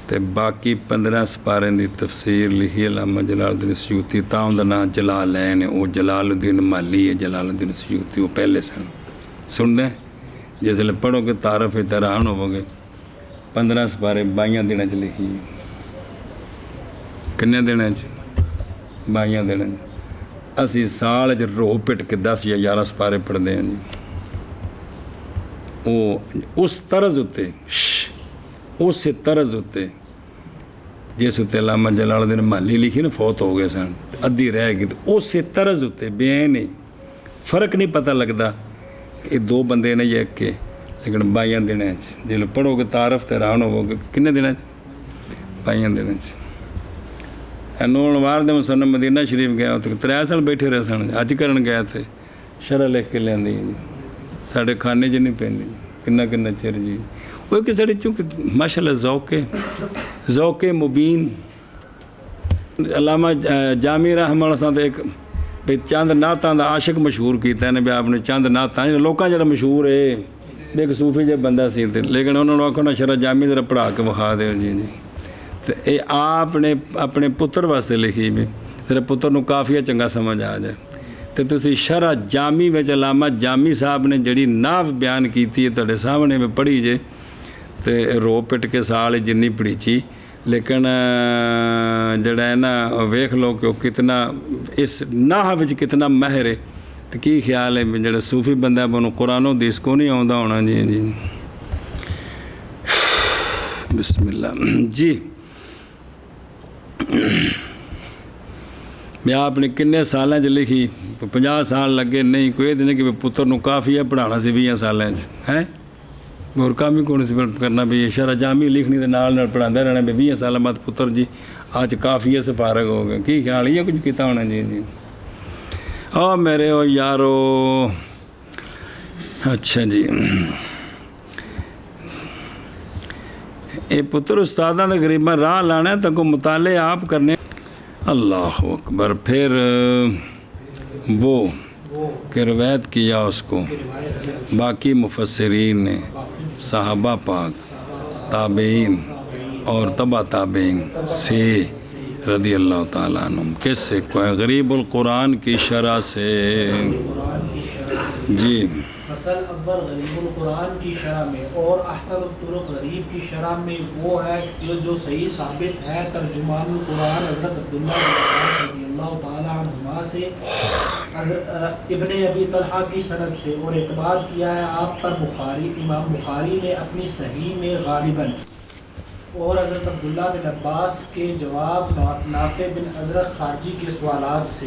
Speaker 1: تے باقی 15 سپارے دی تفسیر لکھی علامہ جلال الدین سیوطی تاں دا نام جلالین ہے وہ جلال الدین محلی ہے جلال الدین سیوطی وہ پہلے سن دیں جس لئے پڑھو کہ تعارف تران ہو گئے 15 سپارے 22 دنوں چ لکھی کنے دنوں چ 22 دنوں اسی سال چ رو پٹ کے 10 یا 11 سپارے پڑھتے ہیں جی وہ اس طرز ہوتے اس طرز ہوتے جس ہوتے علامہ جلال الدین محلی لکھی نا فوت ہو گئے سن ادھی رہ گئی تو اس طرز ہوتے بے نہیں فرق نہیں پتہ لگتا کہ دو بندے نے یہ کہ لیکن 22 دنوں جب پڑھو گے تعارف تیران ہو گے کنے دنوں 22 دنوں انوار دے مسلم مدینہ شریف گیا تو 3 سال بیٹھے رہے سن اج کرن گیا تھے شرح لکھ کے لیندی جی ساڈے کھانے چ نہیں پیندی کنا چر جی وہ کہ ساڈے چونکہ ماشاء اللہ ذوق مبین علامہ جامی رحمہ اللہ صاحب ایک بھی چند نعتاں دا عاشق مشہور کیتا ہے بھی آپ نے چند نعتاں لوکاں جڑا مشہور ہے ایک صوفی جہ بندہ سی تے لیکن انہوں نے آکھو نا شرح جامی ذرا پڑھا کے وکھا دیو جی تو اے آپ نے اپنے پتر واسطے لکھی بھی ذرا پتر نو کافیہ چنگا سمجھ آ جائے تو تسی شرح جامی وچ علامہ جامی صاحب نے جڑی ناو بیان کیتی ہے تہاڈے سامنے میں پڑھی جے تے رو پٹ کے سال جنی پڑھیچی لیکن جڑا ہے نا ویکھ لو کہ کتنا اس ناح وچ کتنا ماہر ہے تو کی خیال ہے جڑا صوفی بندہ بنو قرآن و حدیث کو نہیں آوندا ہونا جی جی بسم اللہ جی میں آپ نے کنے سالاں چ لکھی 50 سال لگے نہیں کوئی دن کہ پتر نو کافی ہے پڑھانا سی 20 سالاں چ ہے اور کام ہی کون سی کرنا بھی شرح جامی لکھنی دے نال پڑھاندے رہنا بھی 20 سال بعد پتر جی آج کافی سے فارغ ہو گئے کی خیال یہ کچھ کیتا ہونا جی جی میرے او یارو اچھا جی اے پتر استاداں دے غریباں راہ لانا ہے تو کو مطالعے آپ کرنے اللہ اکبر پھر وہ کہ روایت کیا اس کو باقی مفسرین نے صحابہ پاک تابعین اور تبع تابعین سے رضی اللہ تعالیٰ عنہم کس سے کوئی غریب القرآن کی شرح سے جی
Speaker 2: فصل اول غریب القرآن کی شرح میں اور احسن الطرق غریب کی شرح میں وہ ہے جو صحیح ثابت ہے ترجمان القرآن حضرت عبداللہ رضی اللہ تعالیٰ عنہما سے ابن ابی طلحہ کی سند سے اور اعتماد کیا ہے آپ پر امام بخاری نے اپنی صحیح میں غالباً اور حضرت عبداللہ بن عباس کے جواب نافع بن حضرت خارجی کے سوالات سے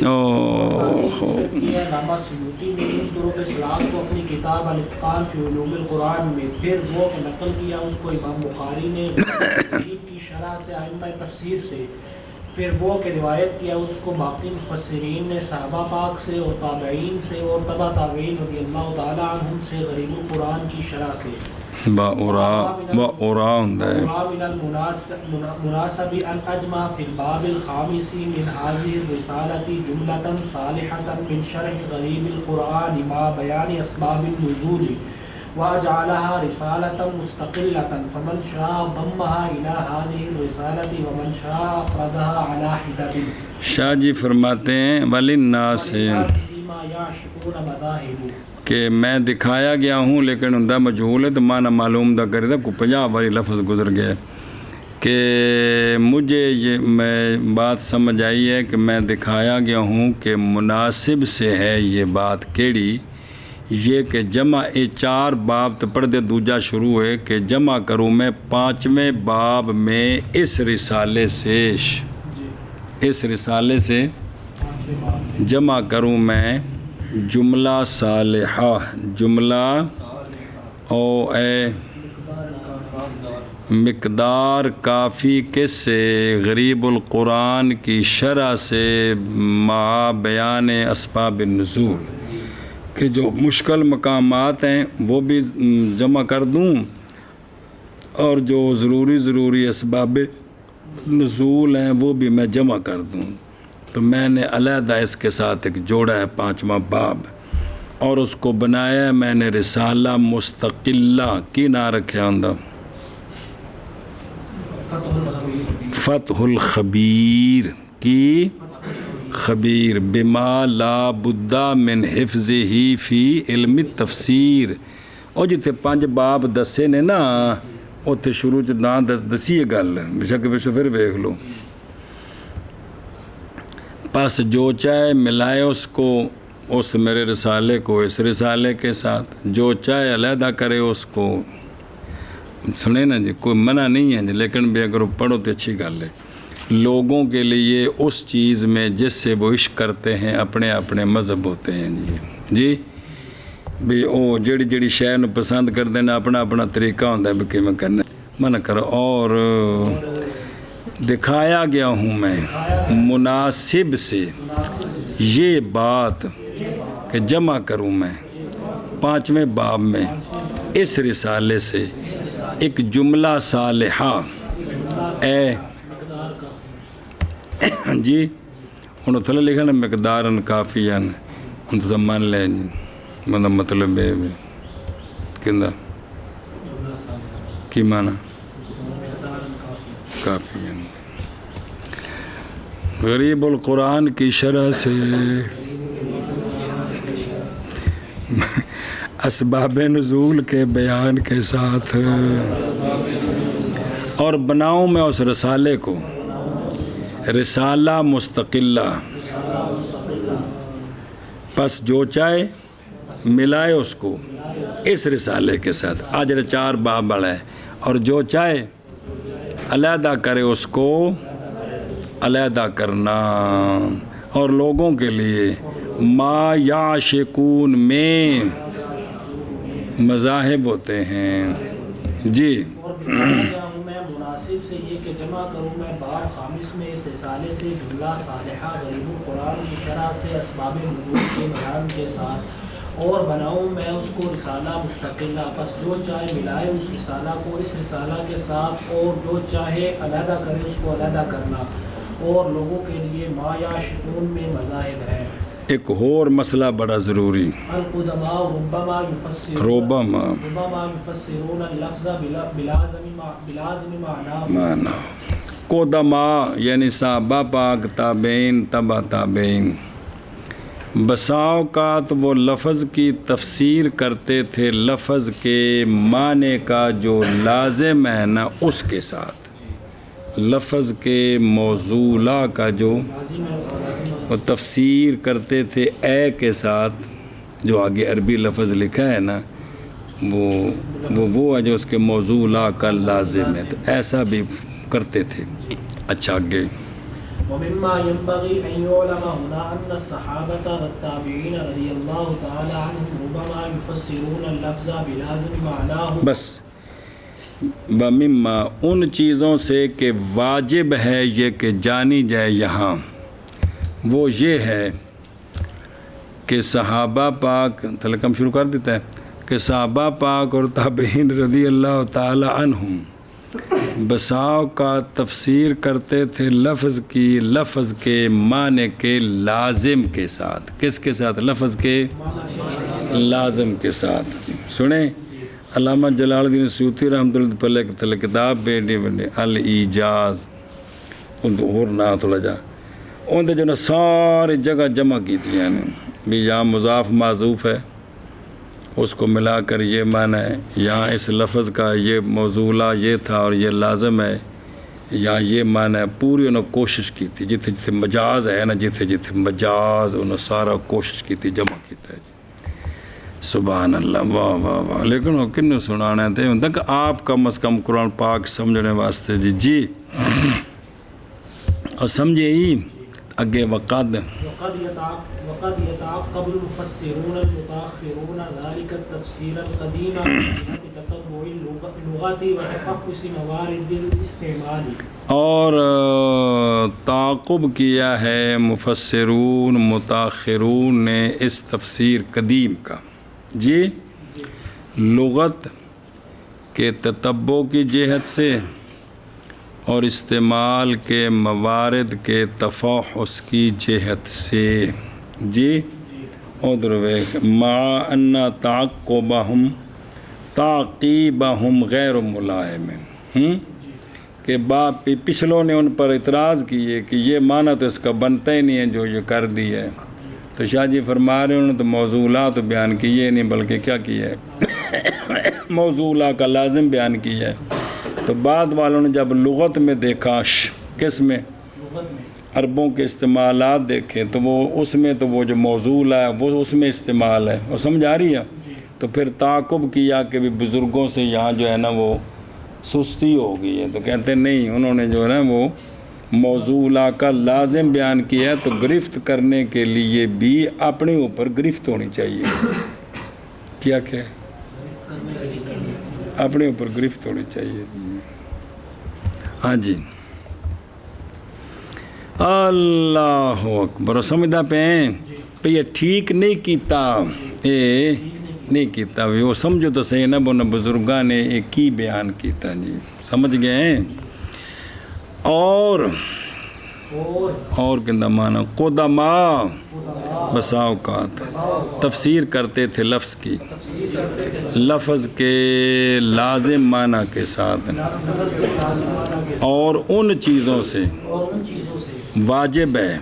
Speaker 2: علامہ سیوطی نے ان طرق اصلاح کو اپنی کتاب الاتقان فی علوم القرآن میں پھر وہ نقل کیا اس کو امام بخاری نے غریب کی شرح سے ائمہ تفسیر سے پھر وہ کہ روایت کیا اس کو باقی مفسرین نے صحابہ پاک سے اور تابعین سے اور تبع تابعین رضی اللہ تعالیٰ عنہم سے غریب القرآن کی شرح سے من المناسب ان اجمع في الباب الخامس من هذه الرسالة جملة صالحة من شرح غريب القرآن مع بيان اسباب النزول واجعلها رسالة مستقلة فمن شاء ضمها الى هذه الرسالة ومن شاء افردها على حدد
Speaker 1: شاہ جی فرماتے ہیں وللناس
Speaker 2: فيما يعشقون مذاهب
Speaker 1: کہ میں دکھایا گیا ہوں لیکن اندہ مجہول ہے تو معنی معلوم دا کرے تھا کو 50 باری لفظ گزر گیا کہ مجھے یہ میں بات سمجھ آئی ہے کہ میں دکھایا گیا ہوں کہ مناسب سے ہے یہ بات کیڑی یہ کہ جمع 4 باب تو پڑھ دے دوجا شروع ہے کہ جمع کروں میں 5ویں باب میں اس رسالے سے جمع کروں میں جملہ صالحہ، جملہ او اے مقدار کافی کس سے؟ غریب القرآن کی شرح سے، مع بیان اسباب النزول، کہ جو مشکل مقامات ہیں وہ بھی جمع کر دوں اور جو ضروری اسباب نزول ہیں وہ بھی میں جمع کر دوں۔ تو میں نے علیحدہ اس کے ساتھ ایک جوڑا ہے 5واں باب، اور اس کو بنایا ہے میں نے رسالہ مستقلہ کی نہ رکھے اندر فتح الخبیر کی خبیر بما لا بدا من حفظہ فی علم التفسیر۔ اور جتھے 5 باب دسے نے نا اتھے شروع نہ دسیے گل، بشک پھر دیکھ لو۔ پس جو چاہے ملائے اس کو، اس میرے رسالے کو اس رسالے کے ساتھ، جو چاہے علیحدہ کرے اس کو۔ سنے نا جی، کوئی منع نہیں ہے جی، لیکن بھی اگر وہ پڑھو تو اچھی گل ہے۔ لوگوں کے لیے اس چیز میں جس سے وہ عشق کرتے ہیں اپنے اپنے مذہب ہوتے ہیں جی بھی وہ جڑی شے نو پسند کرتے ہیں اپنا اپنا طریقہ ہوتا ہے بھی کہ میں کرنا منع کرو۔ اور دکھایا گیا ہوں میں مناسب سے یہ بات کہ جمع کروں میں 5ویں باب میں اس رسالے سے ایک جملہ صالحہ اے جی ہوں تھلے لکھا نا مقدارن کافیان، ہوں تو مان لے جی مطلب کہندا کی مانا کافیان۔ غریب القرآن کی شرح سے اسباب نزول کے بیان کے ساتھ، اور بناؤں میں اس رسالے کو رسالہ مستقلہ، پس جو چاہے ملائے اس کو اس رسالے کے ساتھ۔ آج 4 باب والا ہے، اور جو چاہے علیحدہ کرے اس کو علیحدہ کرنا۔ اور لوگوں کے لیے ما یعشقون میں مذاہب ہوتے ہیں جی۔
Speaker 2: مناسب سے یہ کہ جمع کروں میں باب 5 میں اس رسالے سے جملہ صالحہ غریب القرآن کی شرح سے اسباب نزول کے بیان کے ساتھ، اور بناؤں میں اس کو رسالہ مستقلہ، پس جو چاہے ملائے اس رسالہ کو اس رسالہ کے ساتھ، اور جو چاہے علیحدہ کرے اس کو علیحدہ کرنا۔ اور لوگوں کے لیے ما یعشقون میں مذاہب ہے۔
Speaker 1: ایک اور مسئلہ بڑا ضروری،
Speaker 2: القدماء ربما یفسرون اللفظ بلازم معنی۔
Speaker 1: قدماء یعنی صحابہ پاک، تابعین، تبع تابعین، بسا اوقات وہ لفظ کی تفسیر کرتے تھے لفظ کے معنی کا جو لازم ہے نا اس کے ساتھ، لفظ کے موضوعہ کا جو وہ تفسیر کرتے تھے اے کے ساتھ، جو آگے عربی لفظ لکھا ہے نا وہ ہے جو اس کے موضوعہ کا لازم ہے، تو ایسا بھی کرتے تھے۔ اچھا آگے
Speaker 2: ومما ينبغي أن يعلم هنا أن الصحابة والتابعين رضي الله تعالى عنهم ربما يفسرون اللفظ بلازم معناه۔
Speaker 1: بس ومما ان چیزوں سے کہ واجب ہے یہ کہ جانی جائے یہاں، وہ یہ ہے کہ صحابہ پاک، تلکم شروع کر دیتا ہے کہ صحابہ پاک اور تابعین رضی اللہ تعالی عنہم بساؤ کا تفسیر کرتے تھے لفظ کی، لفظ کے معنی کے لازم کے ساتھ۔ کس کے ساتھ؟ لفظ کے لازم کے ساتھ۔ سنیں علامہ جلال الدین سیوطی رحمۃ اللہ پہلے تھلے کتاب بیٹی بنے الایجاز، ان تو اور نہ تھوڑا جا ان جو نا ساری جگہ جمع کی تھی، یعنی بھی یہاں مضاف معذوف ہے اس کو ملا کر یہ معنی ہے، یہاں اس لفظ کا یہ موضوعہ یہ تھا اور یہ لازم ہے، یہاں یہ معنی ہے۔ پوری انہوں کوشش کی تھی، جتھے جتھے مجاز ہے نا، جتھے جتھے مجاز انہوں سارا کوشش کی تھی جمع کیتا ہے جی۔ سبحان اللہ، واہ واہ واہ۔ لیکن وہ کنوں سنانا تھے ان تک آپ کم از کم قرآن پاک سمجھنے واسطے جی اور سمجھے ہی اگے وقد
Speaker 2: وقد يتعقب المفسرون المتأخرون ذلك التفسير القديم من تتبع اللغة وتفحص موارد الاستعمال.
Speaker 1: اور تعاقب کیا ہے مفسرون متاخرون نے اس تفسیر قدیم کا جی لغت کے تتبع کی جہت سے اور استعمال کے موارد کے تفحص کی جہت سے جی ادھر مع ان تعقیبہم غیر ملائم کہ باپ پچھلوں نے ان پر اعتراض کیے کہ یہ معنی تو اس کا بنتا ہی نہیں ہے جو یہ کر دی ہے. تو شاہ جی فرما رہے انہوں نے تو موضوعات بیان کیے نہیں بلکہ کیا کیا ہے موضوعہ کا لازم بیان کیا ہے. تو بعد والوں نے جب لغت میں دیکھا کس میں عربوں کے استعمالات دیکھے تو وہ اس میں تو وہ جو موضوع ہے وہ اس میں استعمال ہے وہ سمجھ آ رہی ہے. تو پھر تعاقب کیا کہ بھی بزرگوں سے یہاں جو ہے نا وہ سستی ہو گئی ہے. تو کہتے نہیں انہوں نے جو ہے نا وہ موضوع کا لازم بیان کیا ہے. تو گرفت کرنے کے لیے بھی اپنے اوپر گرفت ہونی چاہیے. کیا کہ اپنے اوپر گرفت ہونی چاہیے. ہاں جی اللہ اکبر. سمجھدا پہ یہ ٹھیک نہیں کیتا نہیں کیتا وہ سمجھو تو صحیح نہ بونا بزرگاں نے ایک کی بیان کیتا جی سمجھ گئے. اور کندہ معنی قدما بسا اوقات تفسیر کرتے تھے لفظ کی لفظ کے لازم معنی کے ساتھ اور ان چیزوں سے واجب ہے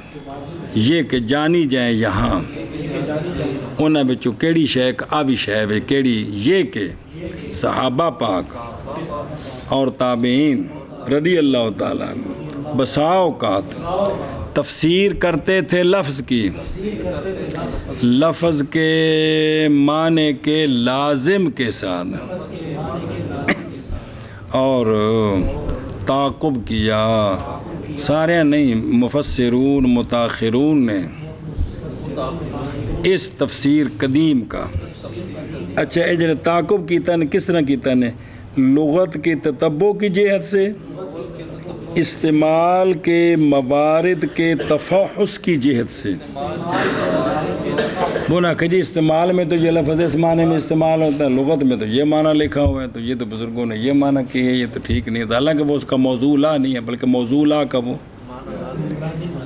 Speaker 1: یہ کہ جانی جائیں یہاں انہاں بچوں کیڑی شے آوی شے وے کیڑی یہ کہ صحابہ پاک اور تابعین رضی اللہ تعالیٰ عنہ بسا اوقات تفسیر کرتے تھے لفظ کی لفظ کے معنی کے لازم کے ساتھ اور تعاقب کیا سارے نہیں مفسرون متاخرون نے اس تفسیر قدیم کا. اچھا یہ جو تعاقب کیتا نے کس طرح کیتا نے لغت کی تتبع کی جہت سے استعمال کے موارد کے تفحص کی جہت سے. بونا کہ جی استعمال میں تو یہ لفظ اس معنی میں استعمال ہوتا ہے لغت میں تو یہ معنی لکھا ہوا ہے تو یہ تو بزرگوں نے یہ معنی کی ہے یہ تو ٹھیک نہیں ہے. حالانکہ وہ اس کا موضوع لا نہیں ہے بلکہ موضوع لا کا وہ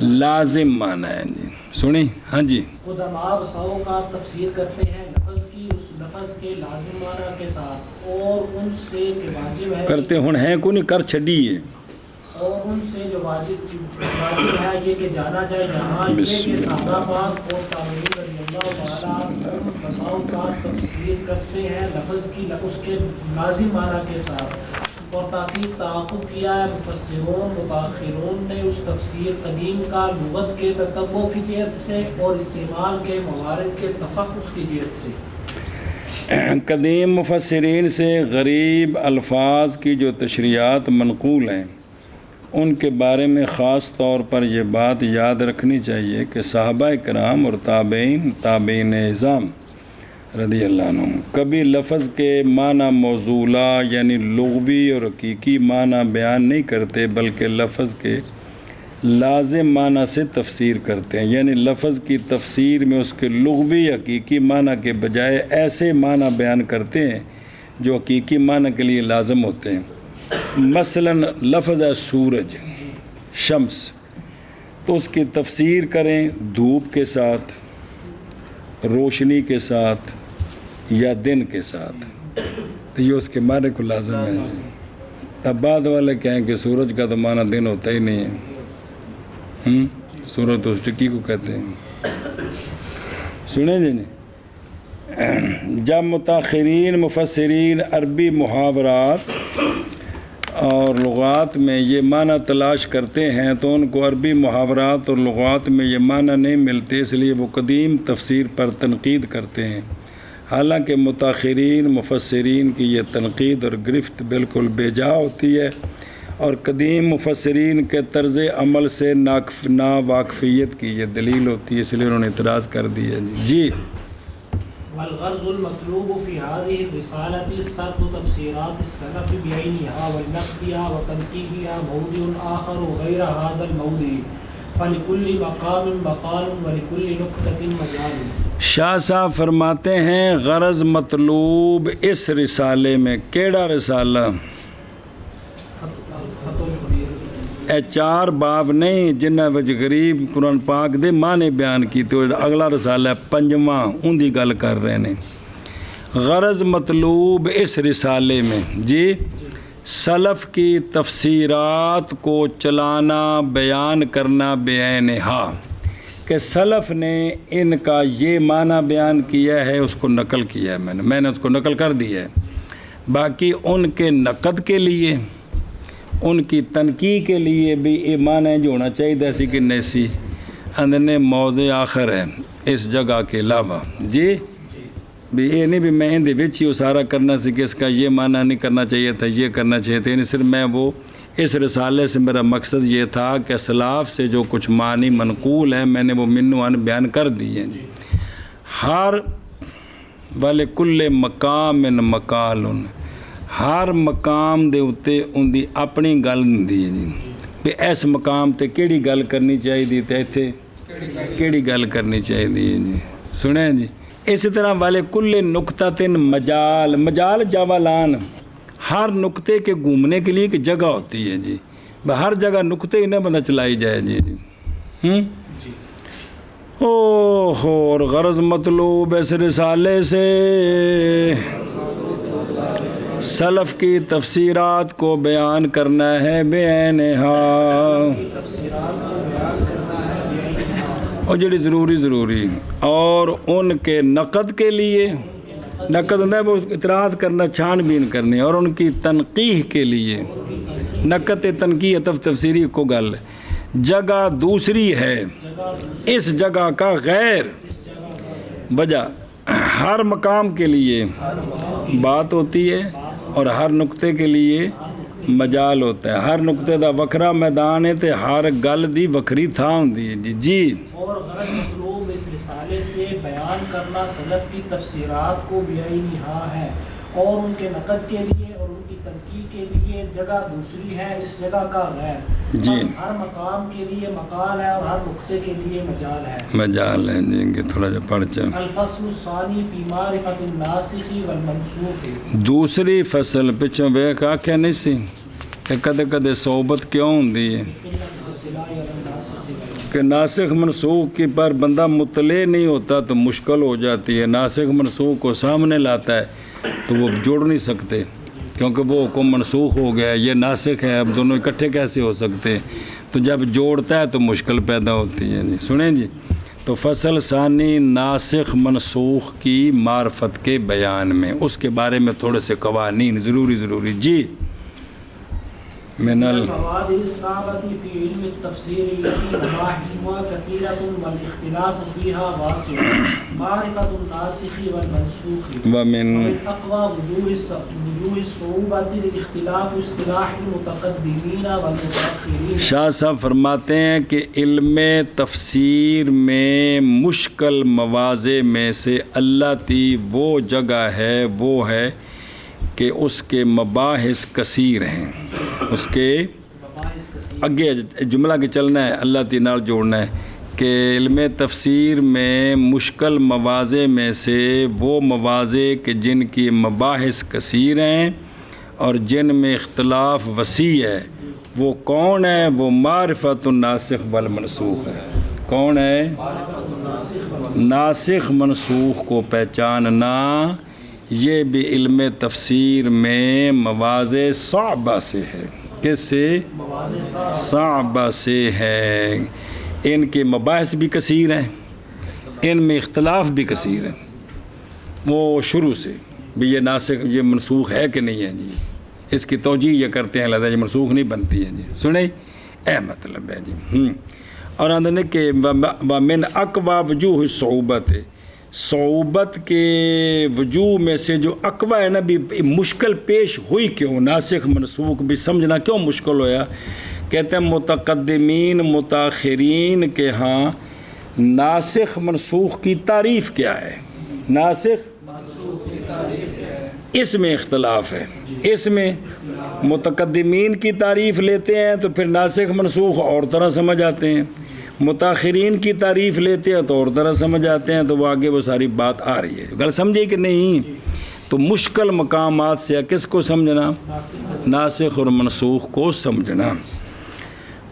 Speaker 1: لازم معنی ہے جی. سنیں ہاں جی
Speaker 2: قدماء بساؤ کا تفسیر کرتے ہیں لفظ کی اس لفظ کے لازم معنی کے ساتھ اور ان سے کہ واجب ہے
Speaker 1: کرتے ہیں کو نہیں کر چھڑیے
Speaker 2: اور ان سے جو واجب ہے یہ کہ جانا جائے یہاں یہ کہ صحابہ پاک اور تابعین رضی اللہ تعالیٰ بساؤ کا تفسیر کرتے ہیں لفظ کی اس کے لازم معنی کے ساتھ اور تاکہ تعاقب کیا ہے مفسرون متاخرون نے اس تفسیر قدیم کا لغت کے تتبع کی جہت سے اور استعمال کے موارد کے تفحص کی جہت سے.
Speaker 1: قدیم مفسرین سے غریب الفاظ کی جو تشریحات منقول ہیں ان کے بارے میں خاص طور پر یہ بات یاد رکھنی چاہیے کہ صحابہ کرام اور تابعین اعظام رضی اللہ عنہ کبھی لفظ کے معنی موضوعہ یعنی لغوی اور حقیقی معنی بیان نہیں کرتے بلکہ لفظ کے لازم معنی سے تفسیر کرتے ہیں. یعنی لفظ کی تفسیر میں اس کے لغوی حقیقی معنی کے بجائے ایسے معنی بیان کرتے ہیں جو حقیقی معنی کے لیے لازم ہوتے ہیں. مثلا لفظ ہے سورج شمس تو اس کی تفسیر کریں دھوپ کے ساتھ روشنی کے ساتھ یا دن کے ساتھ تو یہ اس کے معنی کو لازم ہے. تب بعد والے کہیں کہ سورج کا تو معنی دن ہوتا ہی نہیں ہے سورج تو اس ٹکی کو کہتے ہیں. سنیں جی جب متاخرین مفسرین عربی محاورات اور لغات میں یہ معنی تلاش کرتے ہیں تو ان کو عربی محاورات اور لغات میں یہ معنی نہیں ملتے اس لیے وہ قدیم تفسیر پر تنقید کرتے ہیں. حالانکہ متاخرین مفسرین کی یہ تنقید اور گرفت بالکل بے جا ہوتی ہے اور قدیم مفسرین کے طرز عمل سے ناواقفیت کی یہ دلیل ہوتی ہے، اس لیے انہوں نے اعتراض کر دیا جی۔
Speaker 2: والغرض المطلوب في هذه الرسالة سرد تفسيرات السلف بعينها والنقدها وتنقيحها موضع آخر غير هذا الموضع فلكل مقام مقال ولكل نقطة مجال۔
Speaker 1: شاہ صاحب فرماتے ہیں غرض مطلوب اس رسالے میں، کیڑا رسالہ؟ اے 4 باب نہیں جنہاں وچ غریب قرآن پاک دے معنی بیان کیتے ہوئے، اگلا رسالہ 5واں ان دی گل کر رہے ہیں۔ غرض مطلوب اس رسالے میں جی سلف کی تفسیرات کو چلانا، بیان کرنا بعینہا، کہ سلف نے ان کا یہ معنی بیان کیا ہے، اس کو نقل کیا ہے، میں نے اس کو نقل کر دیا ہے۔ باقی ان کے نقد کے لیے، ان کی تنقیح کے لیے بھی یہ معنی جو ہونا چاہیے ایسی کہ نیسی اندنے موضع آخر ہے اس جگہ کے علاوہ جی، بھی یہ نہیں بھی میں ان دے وچ ہی سارا کرنا سی کہ اس کا یہ معنی نہیں کرنا چاہیے تھا، یہ کرنا چاہیے تھا، یعنی صرف میں وہ اس رسالے سے میرا مقصد یہ تھا کہ اسلاف سے جو کچھ معنی منقول ہیں میں نے وہ منوان بیان کر دیے جی۔ ہر وَلِكُلِّ مَقَامٍ مَقَالٌ، ہر مقام دے اتے ان دی اپنی گل ہوندی ہے جی، بھی اس مقام تے کیڑی گل کرنی چاہیے تے ایتھے کیڑی گل کرنی چاہیے جی، سنیں جی۔ اسی طرح والے کل نقطہ مجال، مجال جاولان، ہر نقطے کے گھومنے کے لیے ایک جگہ ہوتی ہے جی، ہر جگہ نقطے ہی نہ بندہ چلائی جائے جی۔ اور غرض مطلوب اس رسالے سے سلف کی تفسیرات کو بیان کرنا ہے بعینہا، اور جڑی ضروری اور ان کے نقد کے لیے، نقد ہوتا ہے وہ اعتراض کرنا، چھان بین کرنی، اور ان کی تنقیح کے لیے، نقد تنقیح تفسیری کو گل جگہ دوسری ہے، اس جگہ کا غیر وجہ ہر مقام کے لیے بات ہوتی ہے اور ہر نقطے کے لیے مجال ہوتا ہے، ہر نقطے دا وکھرا میدان ہے تے ہر گل دی وکھری تھا ہوندی ہے جی۔
Speaker 2: اور غرض مطلوب اس رسالے سے بیان کرنا سلف کی تفسیرات کو بعینہا ہے، اور ان کے نقد کے لیے اور ان کی تنقیح کے لیے جگہ دوسری ہے، اس جگہ کا غیر
Speaker 1: جی،
Speaker 2: ہر مقام کے لیے مقال ہے اور ہر نقطے کے لیے مجال ہے،
Speaker 1: مجال ہے جی، کہ تھوڑا جا پڑھ چاہ۔
Speaker 2: الفصل الثانی فی معرفت الناسخ والمنسوخ،
Speaker 1: دوسری فصل پچھوں بیک آکھیا نہیں سی کہ کدے کدے صحبت کیوں ہوندی ہے کہ ناسخ منسوخ کی پر بندہ مطلع نہیں ہوتا تو مشکل ہو جاتی ہے، ناسخ منسوخ کو سامنے لاتا ہے تو وہ جوڑ نہیں سکتے کیونکہ وہ حکم منسوخ ہو گیا، یہ ناسخ ہے، اب دونوں اکٹھے کیسے ہو سکتے، تو جب جوڑتا ہے تو مشکل پیدا ہوتی ہے جی۔ سنیں جی، تو فصل ثانی ناسخ منسوخ کی معرفت کے بیان میں، اس کے بارے میں تھوڑے سے قوانین ضروری جی۔ من
Speaker 2: المواد الصعبة في علم التفسير التي مباحثها كثيرة والاختلاف فيها واسع، معرفة الناسخ والمنسوخ،
Speaker 1: ومن
Speaker 2: أقوى وجوه الصعوبة الاختلاف اصطلاح المتقدمين والمتأخرين۔
Speaker 1: شاہ صاحب فرماتے ہیں کہ علم تفسیر میں مشکل مواضع میں سے اللہ تی وہ جگہ ہے، وہ ہے کہ اس کے مباحث کثیر ہیں، اس کے اگے جملہ کے چلنا ہے، اللہ تی نال جوڑنا ہے کہ علم تفسیر میں مشکل مواضع میں سے وہ مواضع کہ جن کی مباحث کثیر ہیں اور جن میں اختلاف وسیع ہے، وہ کون ہے؟ وہ معرفت الناسخ والمنسوخ ہے۔ کون ہے؟ ناسخ منسوخ کو پہچاننا، یہ بھی علم تفسیر میں مواضع صعبہ سے ہے۔ کس سے؟ صعبہ سے ہے، ان کے مباحث بھی کثیر ہیں، ان میں اختلاف بھی کثیر ہے، وہ شروع سے بھی یہ ناسخ یہ منسوخ ہے کہ نہیں ہے جی، اس کی توجیہ یہ کرتے ہیں لہذا یہ منسوخ نہیں بنتی ہے جی، سنیں اے مطلب ہے جی۔ اور اندر کہ وَمِنْ أَقْوَى وُجُوهِ الصُّعُوبَةِ، صعوبت کے وجوہ میں سے جو اقوا ہے نا بھی مشکل پیش ہوئی کیوں، ناسخ منسوخ بھی سمجھنا کیوں مشکل ہویا؟ کہتے ہیں متقدمین متاخرین کے ہاں ناسخ منسوخ کی تعریف کیا ہے، ناسخ اس میں اختلاف ہے، اس میں متقدمین کی تعریف لیتے ہیں تو پھر ناسخ منسوخ اور طرح سمجھ آتے ہیں، متاخرین کی تعریف لیتے ہیں تو اور طرح سمجھ آتے ہیں، تو وہ آگے وہ ساری بات آ رہی ہے، گل سمجھے کہ نہیں؟ تو مشکل مقامات سے کس کو سمجھنا؟ ناسخ اور منسوخ کو سمجھنا۔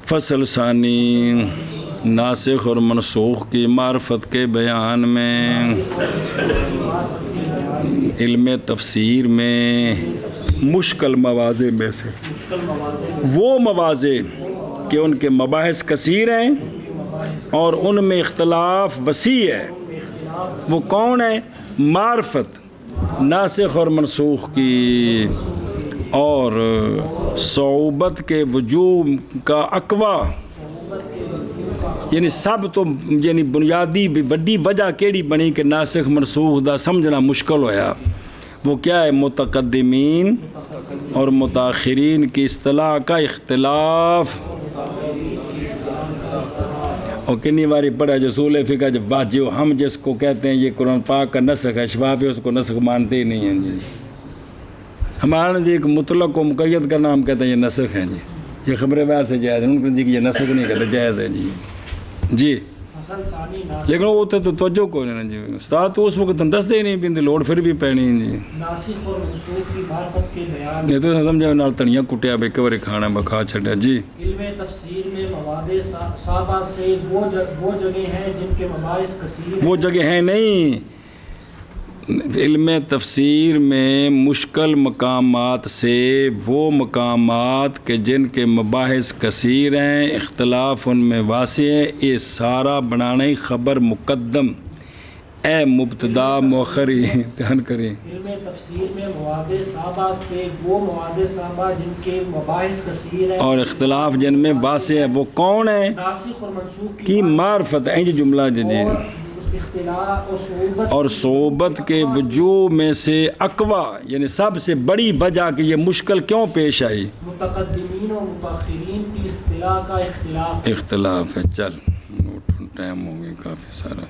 Speaker 1: فصل ثانی، ناسخ اور منسوخ کی معرفت کے بیان میں علم تفسیر میں مشکل مواضع میں سے وہ مواضع کہ ان کے مباحث کثیر ہیں اور ان میں اختلاف وسیع ہے، وہ کون ہے؟ معرفت ناسخ اور منسوخ کی، اور صعوبت کے وجوہ کا اقوا، یعنی سب تو یعنی بنیادی بڑی وجہ کیڑی بنی کہ ناسخ منسوخ دا سمجھنا مشکل ہویا، وہ کیا ہے؟ متقدمین اور متاخرین کی اصطلاح کا اختلاف۔ اور کنی باری پڑھا جو اصول فقہ جب بات جو ہم جس کو کہتے ہیں یہ قرآن پاک کا نسخ ہے، شفاف ہے، اس کو نسخ مانتے ہی نہیں ہیں جی۔ ہمارا جی ایک مطلق و مقید کا نام کہتے ہیں یہ نسخ ہے جی، یہ خبر بات سے جائز ہے، ان کو جی کہ یہ نسخ نہیں کہتے، جائز ہے جی جی، لیکن وہ تو توجہ کو نہیں جی، استاد تو اس وقت دستے ہی نہیں پیندے، لوڑ پھر بھی پینی جی۔
Speaker 2: ناسخ اور منسوخ کی معرفت کے بیان
Speaker 1: یہ تو سمجھا نال تنیاں کٹیا بے کبر کھانا بکھا چھڑیا جی۔
Speaker 2: علم تفسیر میں مواد صحابہ سے وہ جگہ ہیں جن کے مباحث کثیر ہیں،
Speaker 1: وہ جگہ ہیں نہیں، علم تفسیر میں مشکل مقامات سے وہ مقامات کہ جن کے مباحث کثیر ہیں، اختلاف ان میں واسع ہے، یہ سارا بنانے خبر مقدم اے مبتدا مؤخری دھیان کریں۔
Speaker 2: علم تفسیر میں مواد صحابہ سے وہ مواد صحابہ جن کے مباحث کثیر ہیں
Speaker 1: اور اختلاف جن میں واسع ہے، وہ کون ہے؟
Speaker 2: ناسخ اور منسوخ
Speaker 1: کی معرفت ہے جی جملہ جی، اور صعوبت کے وجوہ میں سے اقوا یعنی سب سے بڑی وجہ کہ یہ مشکل کیوں پیش آئی،
Speaker 2: متقدمین و متاخرین کی اصطلاح کا اختلاف
Speaker 1: اختلاف ہے۔ چل ٹائم ہو گیا کافی سارا۔